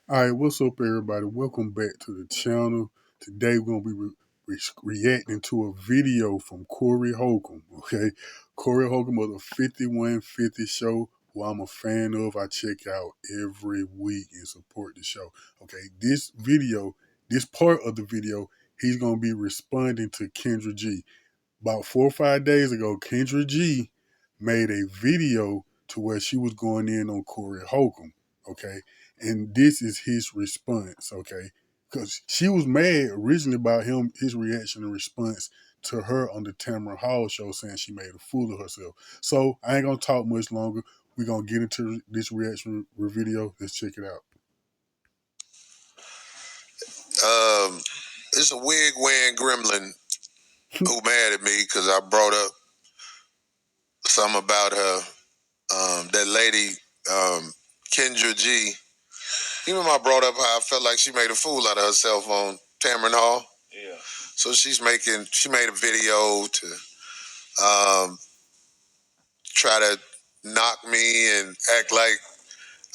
All right, what's up, everybody? Welcome back to the channel. Today, we're going to be reacting to a video from Corey Holcomb, okay? Corey Holcomb of the 5150 show, who I'm a fan of. I check out every week and support the show, okay? This video, this part of the video, he's going to be responding to Kendra G. About 4 or 5 days ago, Kendra G made a video to where she was going in on Corey Holcomb, okay? And this is his response, okay? Because she was mad originally about his reaction and response to her on the Tamron Hall show, saying she made a fool of herself. So I ain't gonna talk much longer. We're gonna get into this reaction video. Let's check it out. It's a wig wearing gremlin who mad at me because I brought up something about her. That lady, Kendra G. You remember I brought up how I felt like she made a fool out of herself on Tamron Hall? Yeah. So she made a video to try to knock me and act like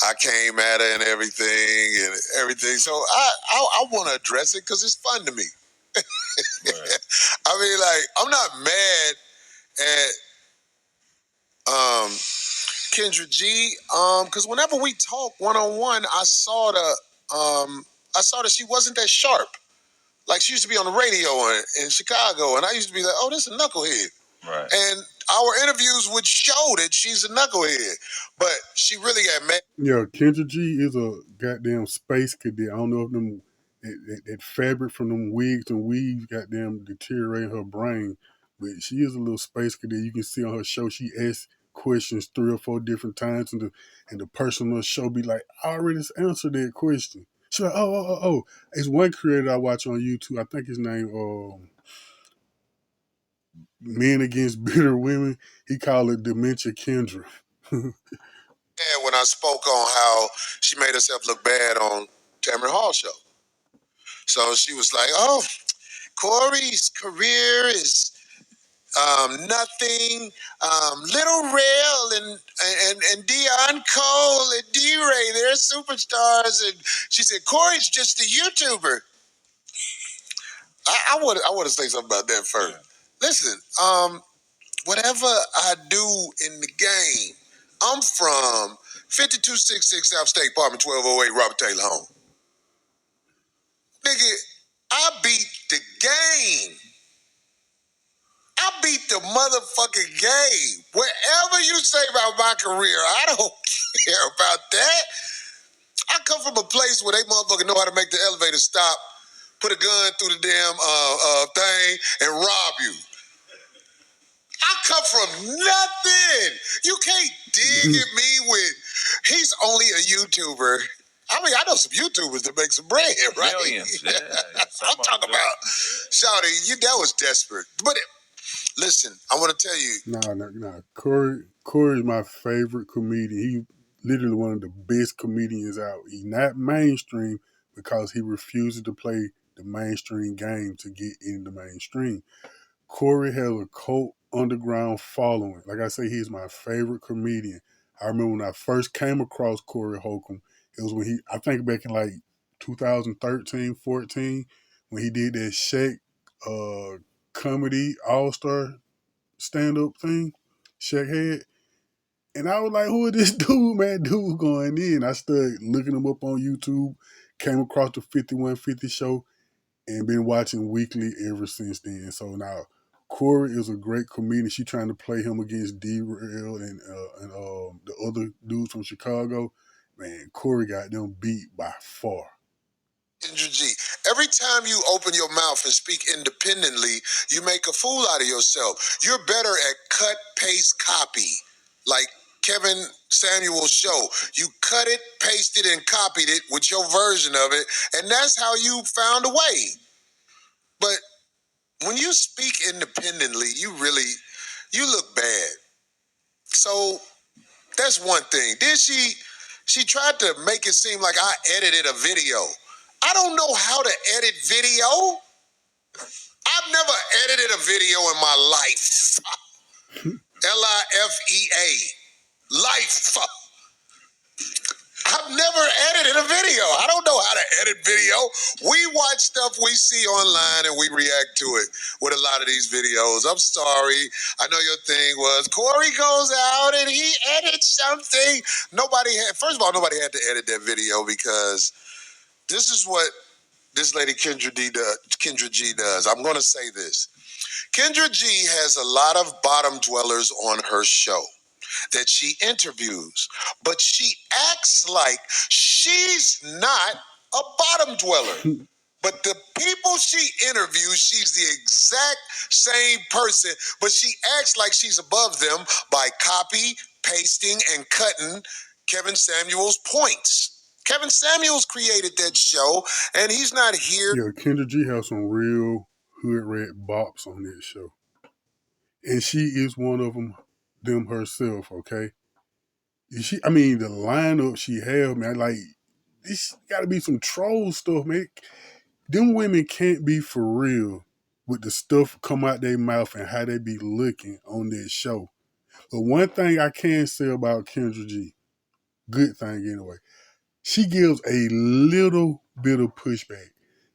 I came at her and everything. So I want to address it because it's fun to me. Right. I mean, like, I'm not mad at Kendra G, because whenever we talk one-on-one, I saw that she wasn't that sharp. Like, she used to be on the radio in Chicago, and I used to be like, oh, this is a knucklehead. Right. And our interviews would show that she's a knucklehead, but she really got mad. Yeah, Kendra G is a goddamn space cadet. I don't know if them that fabric from them wigs and weaves goddamn deteriorating her brain, but she is a little space cadet. You can see on her show she asks questions 3 or 4 different times, and the person on the show be like, I already answered that question. She's like, oh. It's one creator I watch on YouTube. I think his name Men Against Bitter Women. He called it Dementia Kendra. When I spoke on how she made herself look bad on Tamron Hall show. So she was like, oh, Corey's career is nothing. Little Rail and Dion Cole and D-Ray, they're superstars. And she said, Corey's just a YouTuber. I want to say something about that first. Listen, whatever I do in the game, I'm from 5266 South State, Apartment 1208, Robert Taylor home. Nigga, I beat the game. I beat the motherfucking game. Whatever you say about my career, I don't care about that. I come from a place where they motherfucking know how to make the elevator stop, put a gun through the damn thing, and rob you. I come from nothing. You can't dig at me with, he's only a YouTuber. I mean, I know some YouTubers that make some bread, right? Millions, yeah. I'm talking about, Shawty, that was desperate. But listen, I want to tell you. Nah. Corey is my favorite comedian. He literally one of the best comedians out. He's not mainstream because he refuses to play the mainstream game to get in the mainstream. Corey has a cult underground following. Like I say, he's my favorite comedian. I remember when I first came across Corey Holcomb, it was when I think back in like 2013, 14, when he did that Shaq comedy all-star stand-up thing, Shaq had. And I was like, who is this dude, man? Dude going in. I started looking him up on YouTube, came across the 5150 show, and been watching weekly ever since then. So now, Corey is a great comedian. She trying to play him against D-Rail and the other dudes from Chicago. Man, Corey got them beat by far. Kendra G, every time you open your mouth and speak independently, you make a fool out of yourself. You're better at cut, paste, copy. Like Kevin Samuel's show. You cut it, pasted, and copied it with your version of it, and that's how you found a way. But when you speak independently, you look bad. So that's one thing. Then she tried to make it seem like I edited a video. I don't know how to edit video. I've never edited a video in my life. Lifea. Life. I've never edited a video. I don't know how to edit video. We watch stuff we see online and we react to it with a lot of these videos. I'm sorry. I know your thing was Corey goes out and he edits something. First of all, nobody had to edit that video because this is what this lady Kendra G does. I'm going to say this. Kendra G has a lot of bottom dwellers on her show that she interviews, but she acts like she's not a bottom dweller. But the people she interviews, she's the exact same person, but she acts like she's above them by copy, pasting, and cutting Kevin Samuels' points. Kevin Samuels created that show, and he's not here. Yeah, Kendra G has some real hood rat bops on that show. And she is one of them herself, okay? The lineup she have, man, like, this gotta be some troll stuff, man. Them women can't be for real with the stuff come out their mouth and how they be looking on that show. But one thing I can say about Kendra G, good thing anyway, she gives a little bit of pushback.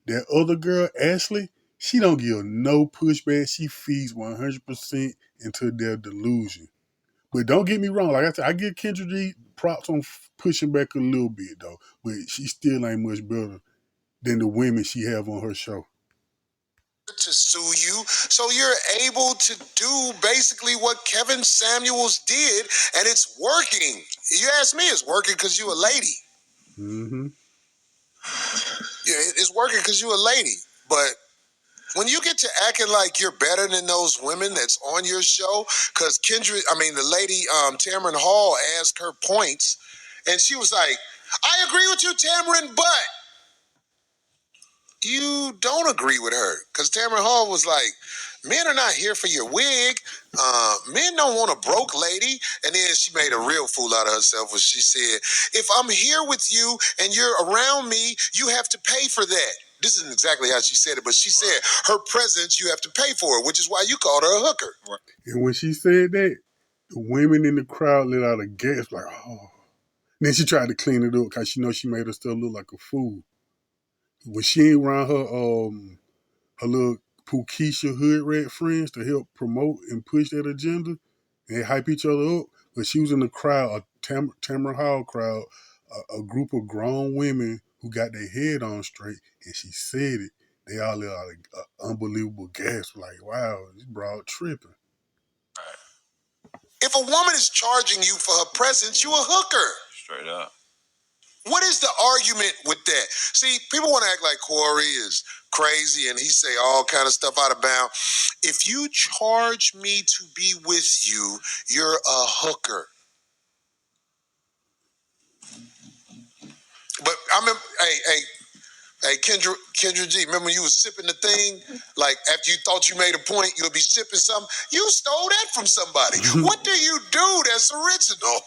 That other girl, Ashley, she don't give no pushback. She feeds 100% into their delusion. But don't get me wrong. Like I said, I give Kendra G props on pushing back a little bit, though. But she still ain't much better than the women she have on her show. To sue you, so you're able to do basically what Kevin Samuels did, and it's working. You ask me, it's working because you a lady. Mm-hmm. Yeah, it's working because you a lady. But when you get to acting like you're better than those women that's on your show, because the lady Tamron Hall asked her points, and she was like, "I agree with you, Tamron, but." You don't agree with her because Tamron Hall was like, men are not here for your wig. Men don't want a broke lady. And then she made a real fool out of herself when she said, if I'm here with you and you're around me, you have to pay for that. This isn't exactly how she said it, but she said her presence, you have to pay for it, which is why you called her a hooker. And when she said that, the women in the crowd let out a gasp like, oh. And then she tried to clean it up because she made herself look like a fool. When she ain't around her little Pookeisha hood rat friends to help promote and push that agenda and hype each other up, but she was in the crowd, a Tamron Hall crowd, a group of grown women who got their head on straight, and she said it. They all let out an unbelievable gasp, like, wow, this broad tripping. If a woman is charging you for her presence, you a hooker. Straight up. What is the argument with that? See, people want to act like Corey is crazy and he say all kind of stuff out of bounds. If you charge me to be with you, you're a hooker. But I remember, hey, Kendra G, remember when you was sipping the thing? Like after you thought you made a point, you'll be sipping something. You stole that from somebody. What do you do that's original?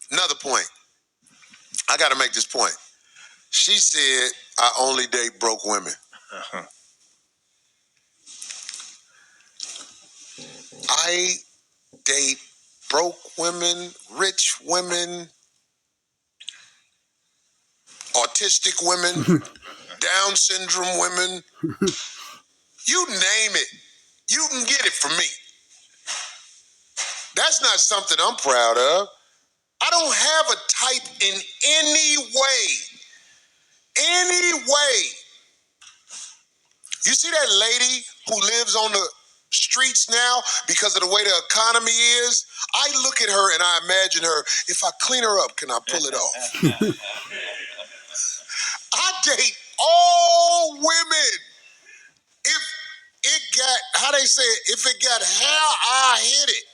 Another point. I got to make this point. She said, I only date broke women. I date broke women, rich women, autistic women, Down syndrome women. You name it. You can get it from me. That's not something I'm proud of. I don't have a type in any way. Any way. You see that lady who lives on the streets now because of the way the economy is? I look at her and I imagine her, if I clean her up, can I pull it off? I date all women. If it got, how they say it, if it got hair, I hit it.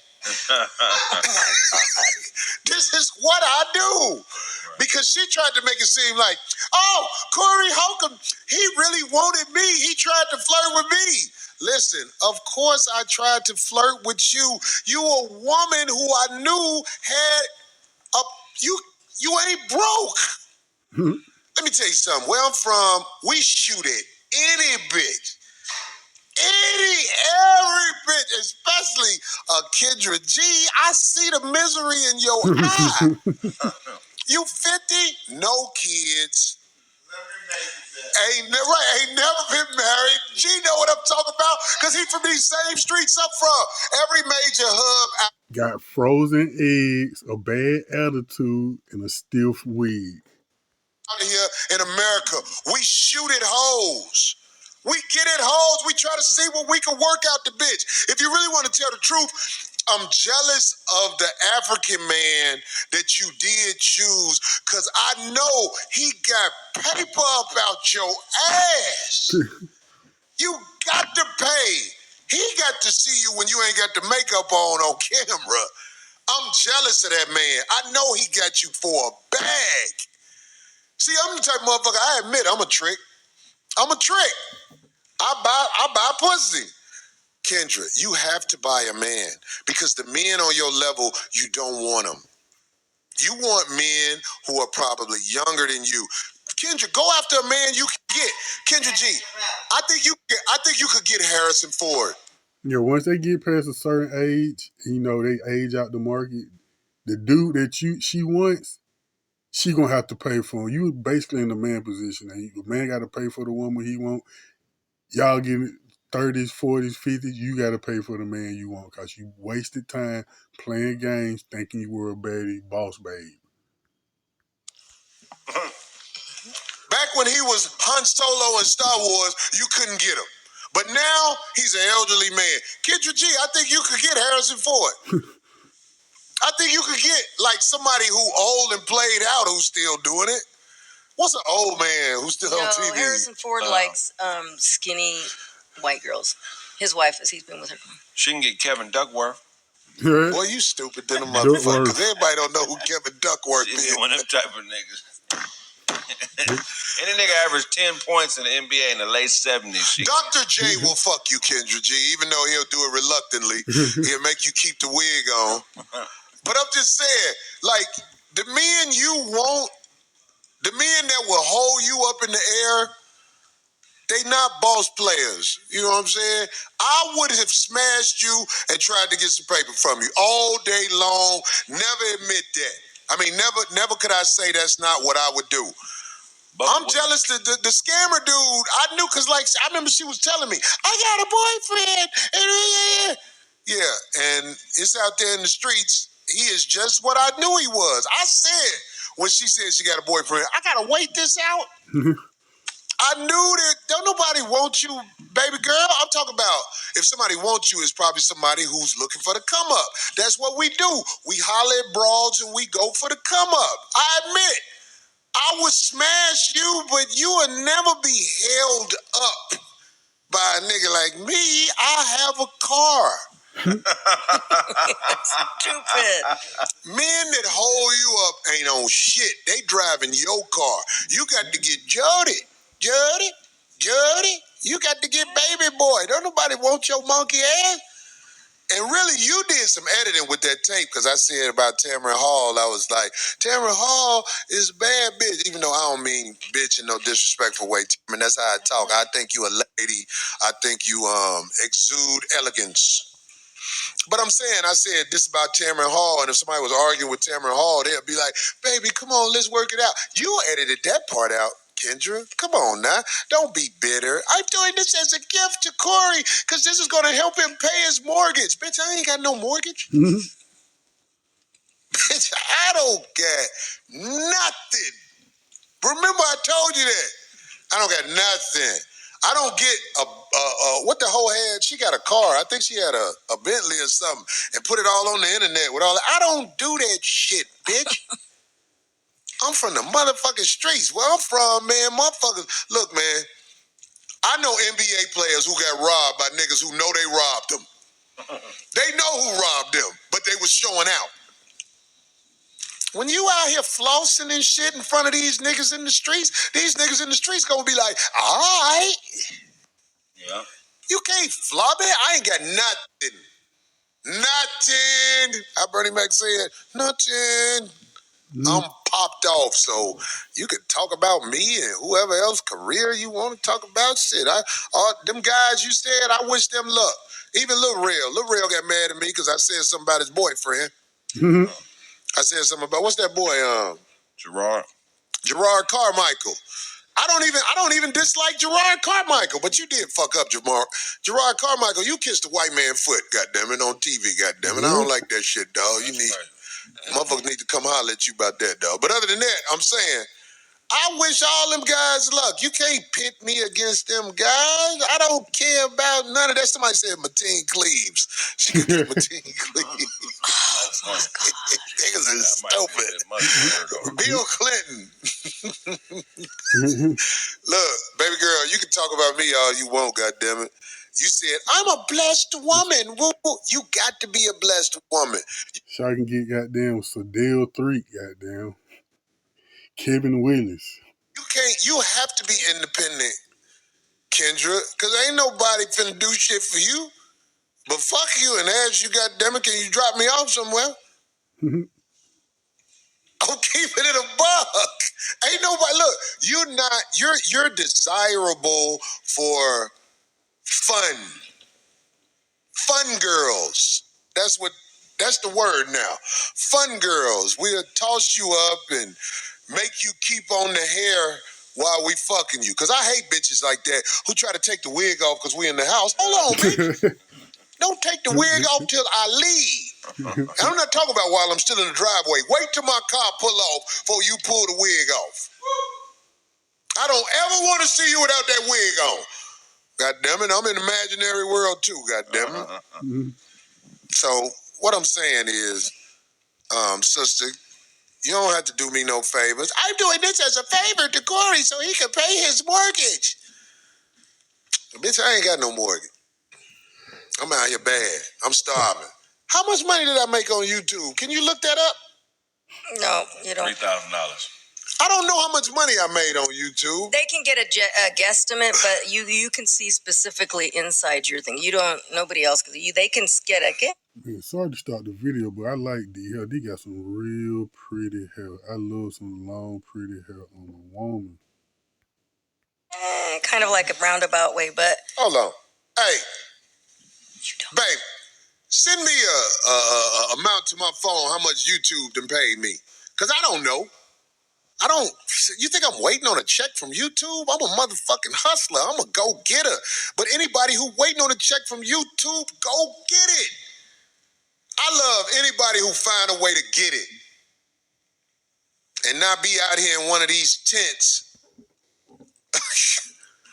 This is what I do. Because she tried to make it seem like, oh, Corey Holcomb, he really wanted me. He tried to flirt with me. Listen, of course I tried to flirt with you. You a woman who I knew had a, you ain't broke. Let me tell you something. Where I'm from, we shoot at any bitch. Every bitch, especially Kendra G, I see the misery in your eye. You 50, no kids. Ain't never been married. G know what I'm talking about, because he from these same streets I'm from. Every major hub Got frozen eggs, a bad attitude, and a stiff wig. out here in America, we shoot at hoes. We get at hoes. We try to see what we can work out the bitch. If you really want to tell the truth, I'm jealous of the African man that you did choose, because I know he got paper about your ass. You got to pay. He got to see you when you ain't got the makeup on camera. I'm jealous of that man. I know he got you for a bag. See, I'm the type of motherfucker, I admit I'm a trick. I'm a trick. I buy pussy. Kendra, you have to buy a man, because the men on your level, you don't want them. You want men who are probably younger than you. Kendra, go after a man you can get. Kendra G, I think you could get Harrison Ford. Yeah, once they get past a certain age, you know, they age out the market, the dude that she wants, she gonna have to pay for him. You basically in the man position. And the man got to pay for the woman he want. Y'all getting 30s, 40s, 50s, you got to pay for the man you want, because you wasted time playing games thinking you were a baddie boss babe. Back when he was Han Solo in Star Wars, you couldn't get him. But now, he's an elderly man. Kendra G, I think you could get Harrison Ford. I think you could get, like, somebody who old and played out who's still doing it. What's an old man who's still on TV? Harrison Ford likes skinny white girls. His wife is. He's been with her. She can get Kevin Duckworth. Boy, you stupid than a motherfucker, because everybody don't know who Kevin Duckworth is. One of them type of niggas. Any nigga averaged 10 points in the NBA in the late 70s. Dr. J will fuck you, Kendra G, even though he'll do it reluctantly. He'll make you keep the wig on. But I'm just saying, like, the men you want, the men that will hold you up in the air, they not boss players. You know what I'm saying? I would have smashed you and tried to get some paper from you all day long. Never admit that. I mean, never could I say that's not what I would do. But I'm jealous that the scammer dude, I knew, because, like, I remember she was telling me, I got a boyfriend. Yeah, and it's out there in the streets. He is just what I knew he was. I said, when she said she got a boyfriend, I got to wait this out. I knew that don't nobody want you, baby girl. I'm talking about, if somebody wants you, it's probably somebody who's looking for the come up. That's what we do. We holler at broads and we go for the come up. I admit, I would smash you, but you will never be held up by a nigga like me. I have a car. Stupid. Men that hold you up ain't on shit. They driving your car. You got to get Jody. You got to get baby boy. Don't nobody want your monkey ass. And really, you did some editing with that tape, because I said about Tamron Hall, I was like, Tamron Hall is a bad bitch, even though I don't mean bitch in no disrespectful way. Tamron, that's how I talk. I think you a lady. I think you exude elegance. But I'm saying, I said this about Tamron Hall, and if somebody was arguing with Tamron Hall, they'd be like, baby, come on, let's work it out. You edited that part out, Kendra. Come on now. Don't be bitter. I'm doing this as a gift to Corey, because this is going to help him pay his mortgage. Bitch, I ain't got no mortgage. Bitch, I don't get nothing. Remember I told you that. I don't got nothing. I don't get what the hoe had. She got a car. I think she had a Bentley or something, and put it all on the internet with all that. I don't do that shit, bitch. I'm from the motherfucking streets. Where I'm from, man, motherfuckers. Look, man, I know NBA players who got robbed by niggas who know they robbed them. They know who robbed them, but they was showing out. When you out here flossing and shit in front of these niggas in the streets, these niggas in the streets gonna be like, all right. Yeah. You can't flop it. I ain't got nothing. Nothing. How Bernie Mac said, nothing. I'm popped off, so you could talk about me and whoever else career you want to talk about. Shit, all them guys you said, I wish them luck. Even Lil Real got mad at me because I said something about his boyfriend. I said something about what's that boy? Gerard Carmichael. I don't even dislike Gerard Carmichael, but you did fuck up, Gerard Carmichael. You kissed a white man foot, goddammit, on TV, goddammit. I don't like that shit, dog. Motherfuckers need to come holler at you about that, dog. But other than that, I'm saying, I wish all them guys luck. You can't pit me against them guys. I don't care about none of that. Somebody said Mateen Cleaves. She could get Mateen Cleaves. Niggas is stupid. Bill Clinton. Look, baby girl, you can talk about me all you want, goddammit. You said, I'm a blessed woman. Woo. You got to be a blessed woman. So I can get goddamn Sadell 3, goddamn. Kevin Willis. You have to be independent, Kendra, because ain't nobody finna do shit for you. But fuck you and ask you, goddammit, can you drop me off somewhere? I'm keeping it a buck. Ain't nobody, look, you're desirable for fun. Fun girls. That's the word now. Fun girls. We'll toss you up and make you keep on the hair while we fucking you. Because I hate bitches like that who try to take the wig off because we in the house. Hold on, bitch. Don't take the wig off till I leave. And I'm not talking about while I'm still in the driveway. Wait till my car pull off before you pull the wig off. I don't ever want to see you without that wig on. God damn it, I'm in the imaginary world too, god damn it. So what I'm saying is, sister, you don't have to do me no favors. I'm doing this as a favor to Corey so he can pay his mortgage. Bitch, I ain't got no mortgage. I'm out here bad. I'm starving. How much money did I make on YouTube? Can you look that up? No, you don't. $3,000. I don't know how much money I made on YouTube. They can get a guesstimate, but you can see specifically inside your thing. You don't. Nobody else can. They can get a guess. Man, sorry to start the video, but I like the hair. They got some real pretty hair. I love some long, pretty hair on a woman. Kind of like a roundabout way, but hold on. Hey, babe, send me a amount to my phone. How much YouTube done paid me? Cause I don't know. You think I'm waiting on a check from YouTube? I'm a motherfucking hustler. I'm a go-getter. But anybody who waiting on a check from YouTube, go get it. I love anybody who find a way to get it and not be out here in one of these tents.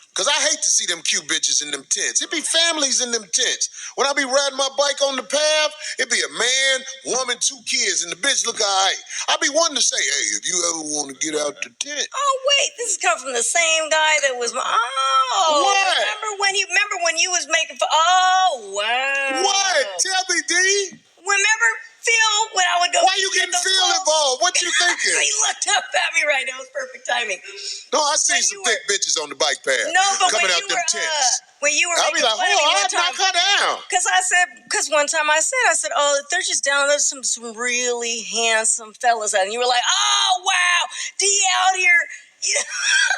Because I hate to see them cute bitches in them tents. It be families in them tents. When I be riding my bike on the path, it be a man, woman, 2 kids, and the bitch look all right. I be wanting to say, hey, if you ever want to get out the tent. Oh, wait, this is coming from the same guy that was, what? Remember when you was making, oh, wow. What? Tell me, D. Remember, Phil, when I would go. Why you getting Phil involved? What you thinking? He looked up at me right now. It was perfect timing. No, I seen some thick bitches on the bike path. No, but coming out them tents. When you were I'll be like, I'll knock her down. Because one time I said, oh, they're just down there, some really handsome fellas out. And you were like, oh, wow, D out here.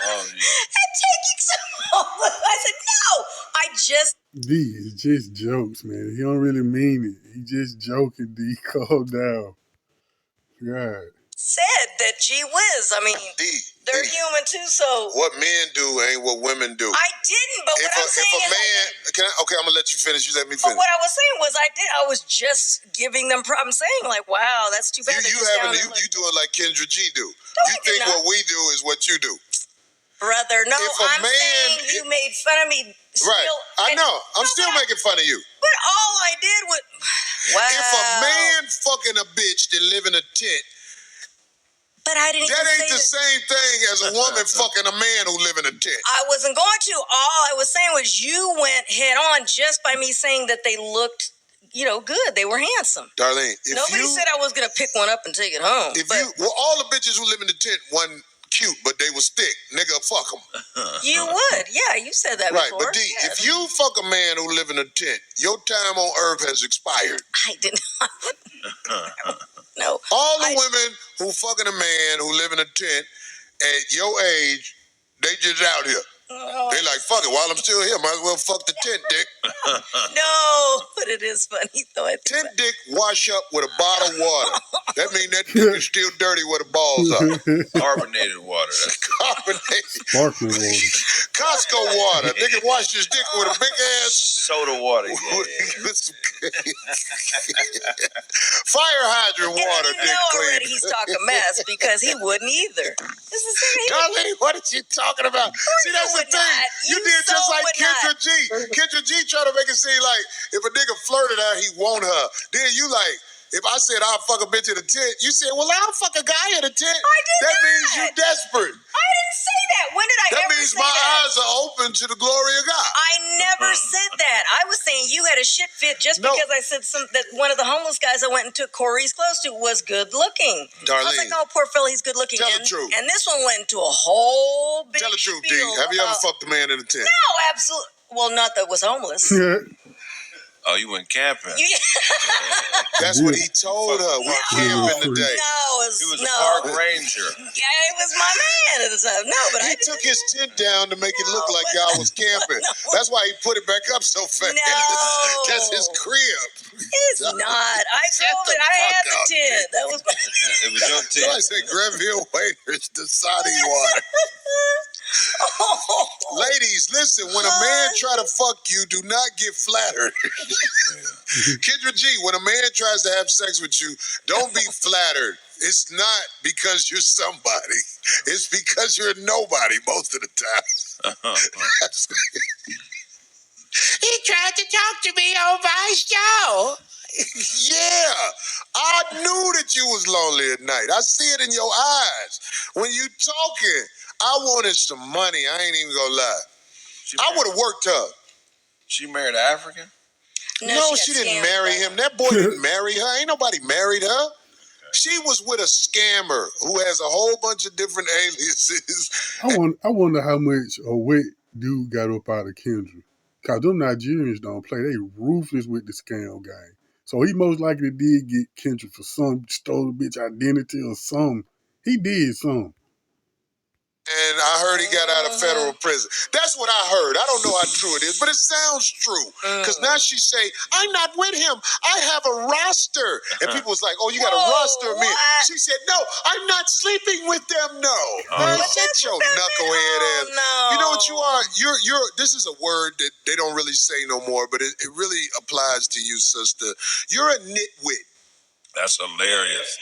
And taking some. I said, no, I just. D is just jokes, man. He don't really mean it. He just joking, D. Calm down. God. Said that gee whiz. I mean, they're human too, so. What men do ain't what women do. I didn't, but what I'm saying is. Okay, I'm going to let you finish. You let me finish. But what I was saying was I was just giving them problems, saying like, wow, that's too bad. You do it like Kendra G do. You think what we do is what you do. Brother, no, I'm saying you made fun of me. Right, I know. I'm still making fun of you. But all I did was, wow. If a man fucking a bitch that live in a tent, but I didn't. That ain't the same thing as a woman fucking a man who live in a tent. I wasn't going to. All I was saying was you went head on just by me saying that they looked, good. They were handsome. Darlene, nobody said I was going to pick one up and take it home. All the bitches who live in the tent wasn't cute, but they was thick. Nigga, fuck them. You would. Yeah, you said that right, before. But D, yeah. if you fuck a man who live in a tent, your time on earth has expired. I did not. No. All the women who fucking a man who live in a tent at your age, they just out here. They like, fuck it, while I'm still here, might as well fuck the tent dick. No, but it is funny though. Tent dick wash up with a bottle of water. That means that dick is still dirty where the balls are. Carbonated water. Carbonated. Sparkling water. Costco water. Nigga wash his dick with a big ass soda water. Fire hydrant water. You know already he's talking mess because he wouldn't either. This is Darlene, what are you talking about? See, that's the thing. You did just like Kendra G. Kendra G tried to make it seem like if a nigga flirted her, he want her. Then you like, if I said I'll fuck a bitch in a tent, you said, well, I'll fuck a guy in a tent. I did that means you desperate. I didn't say that. When did I that ever means say my that? eyes are open to the glory of God. I never said that. I was saying you had a shit fit just because I said that one of the homeless guys I went and took Corey's clothes to was good looking. Darlene, I was like, oh, poor Phil, he's good looking. Tell the truth. And this one went into a whole big Tell the truth, D. spiel Have you ever fucked a man in a tent? No, absolutely. Well, not that was homeless. Oh, you went camping. That's what he told her. We camping today. No, he was a park ranger. Yeah, it was my man at the time. No, but he took his tent down to make it look like y'all was camping. That's why he put it back up so fast. No. That's his crib. It's not. I drove it. I had the tent. That was my It was your tent. So I said, Greville Waiters, the Saudi water. Ladies, listen, when a man try to fuck you, do not get flattered. Kendra G, when a man tries to have sex with you, don't be flattered. It's not because you're somebody. It's because you're nobody most of the time. He tried to talk to me on my show. Yeah, I knew that you was lonely at night. I see it in your eyes. When you talking, I wanted some money. I ain't even gonna lie. I would have worked her. She married an African? No, she didn't marry him. That boy didn't marry her. Ain't nobody married her. She was with a scammer who has a whole bunch of different aliases. I wonder how much a wet dude got up out of Kendra. Because them Nigerians don't play. They ruthless with the scam game. So he most likely did get Kendra for some, stole the bitch identity or something. He did something. And I heard he got out of federal prison. That's what I heard. I don't know how true it is, but it sounds true. Because now she say, I'm not with him. I have a roster. And people was like, oh, you got a roster of men. She said, no, I'm not sleeping with them, no. Shut your knucklehead ass. No. You know what you are? You're. This is a word that they don't really say no more, but it really applies to you, sister. You're a nitwit. That's hilarious.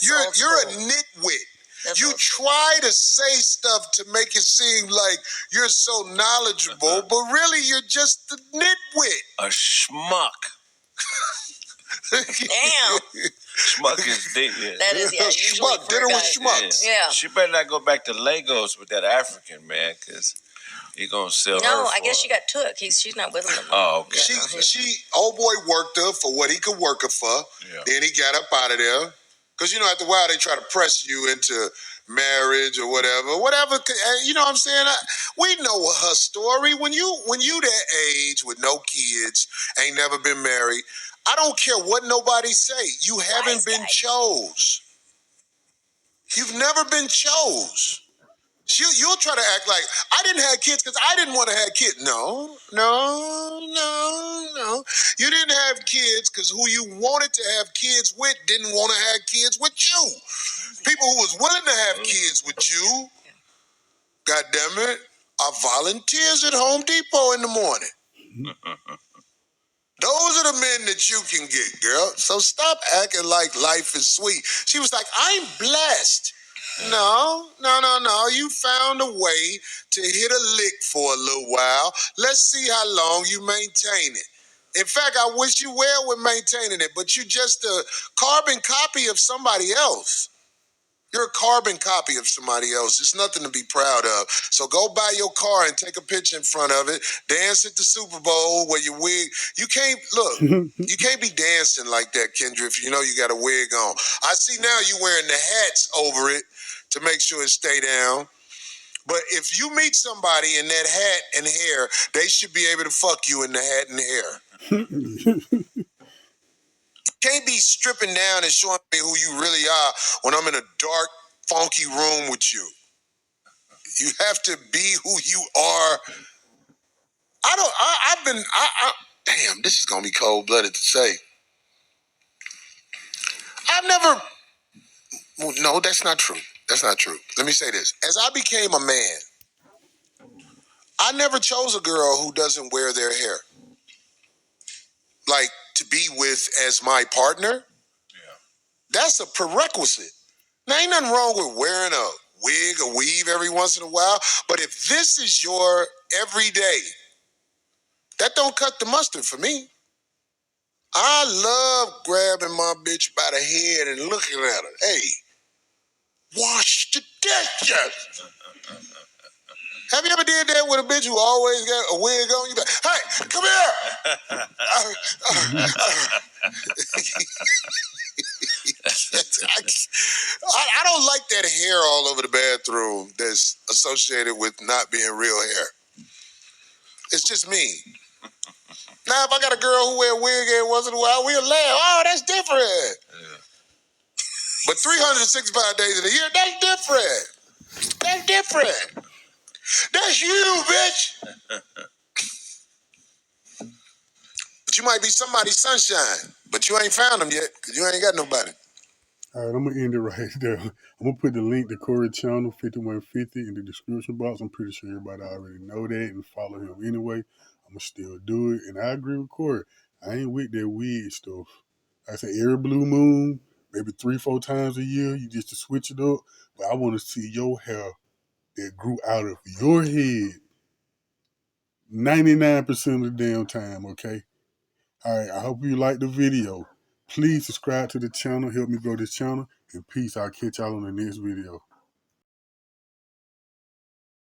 You're a nitwit. You try to say stuff to make it seem like you're so knowledgeable, but really you're just a nitwit. A schmuck. Damn. Schmuck is dead. Yeah. That is, yeah. Schmuck. Dinner with schmucks. Yeah. She better not go back to Lagos with that African man, because he gonna sell her. No, I guess she got took. She's not with him anymore. Oh, okay. Old boy worked her for what he could work her for. Yeah. Then he got up out of there. Because, after a while, they try to press you into marriage or whatever. You know what I'm saying? We know her story. When you that age with no kids, ain't never been married, I don't care what nobody say. You haven't been chose. You've never been chose. You'll try to act like, I didn't have kids because I didn't want to have kids. No. You didn't have kids because who you wanted to have kids with didn't want to have kids with you. People who was willing to have kids with you, God damn it, are volunteers at Home Depot in the morning. Those are the men that you can get, girl. So stop acting like life is sweet. She was like, I'm blessed. No. You found a way to hit a lick for a little while. Let's see how long you maintain it. In fact, I wish you well with maintaining it, but you're just a carbon copy of somebody else. You're a carbon copy of somebody else. It's nothing to be proud of. So go buy your car and take a picture in front of it. Dance at the Super Bowl where your wig. You can't be dancing like that, Kendra, if you know you got a wig on. I see now you wearing the hats over it to make sure it stay down. But if you meet somebody in that hat and hair, they should be able to fuck you in the hat and hair. Can't be stripping down and showing me who you really are when I'm in a dark, funky room with you. You have to be who you are. Damn, this is gonna be cold-blooded to say. I've never, well, no, that's not true. That's not true. Let me say this. As I became a man, I never chose a girl who doesn't wear their hair. Like, to be with as my partner, that's a prerequisite. Now, ain't nothing wrong with wearing a wig or weave every once in a while, but if this is your everyday, that don't cut the mustard for me. I love grabbing my bitch by the head and looking at her. Hey, wash the dishes. Have you ever did that with a bitch who always got a wig on? You like, hey, come here. I don't like that hair all over the bathroom that's associated with not being real hair. It's just me. Now, if I got a girl who wear a wig every once in a while, we'll laugh. Oh, that's different. Yeah. But 365 days of the year, that's different. That's different. That's you, bitch. But you might be somebody's sunshine, but you ain't found them yet because you ain't got nobody. All right, I'm going to end it right there. I'm going to put the link to Corey's channel, 5150, in the description box. I'm pretty sure everybody already know that and follow him anyway. I'm going to still do it. And I agree with Corey. I ain't with that weird stuff. Like I say, every blue moon, maybe 3-4 times a year, you just to switch it up. But I want to see your hair that grew out of your head 99% of the damn time, okay? All right, I hope you liked the video. Please subscribe to the channel. Help me grow this channel. And peace. I'll catch y'all on the next video.